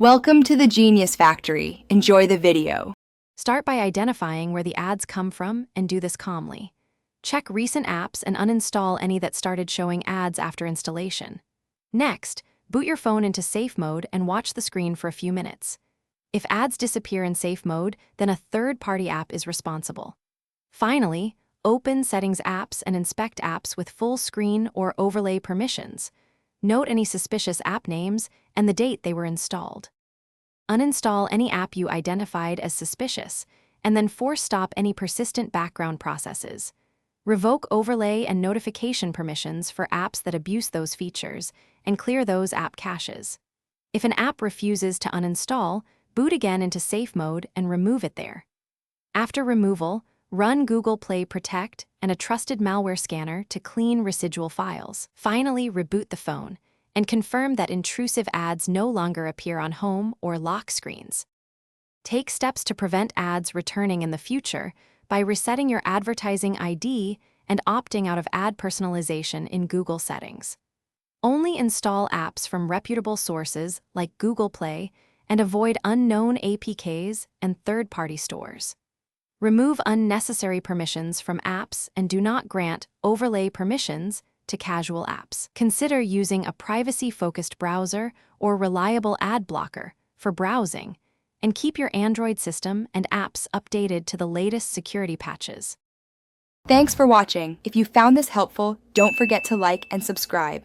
Welcome to the Genius Factory. Enjoy the video. Start by identifying where the ads come from and do this calmly. Check recent apps and uninstall any that started showing ads after installation. Next, boot your phone into safe mode and watch the screen for a few minutes. If ads disappear in safe mode, then a third-party app is responsible. Finally, open Settings apps and inspect apps with full screen or overlay permissions. Note any suspicious app names and the date they were installed. Uninstall any app you identified as suspicious, and then force stop any persistent background processes. Revoke overlay and notification permissions for apps that abuse those features, and clear those app caches. If an app refuses to uninstall, boot again into safe mode and remove it there. After removal, run Google Play Protect and a trusted malware scanner to clean residual files. Finally, reboot the phone and confirm that intrusive ads no longer appear on home or lock screens. Take steps to prevent ads returning in the future by resetting your advertising ID and opting out of ad personalization in Google settings. Only install apps from reputable sources like Google Play and avoid unknown APKs and third-party stores. Remove unnecessary permissions from apps and do not grant overlay permissions to casual apps. Consider using a privacy-focused browser or reliable ad blocker for browsing, and keep your Android system and apps updated to the latest security patches. Thanks for watching. If you found this helpful, don't forget to like and subscribe.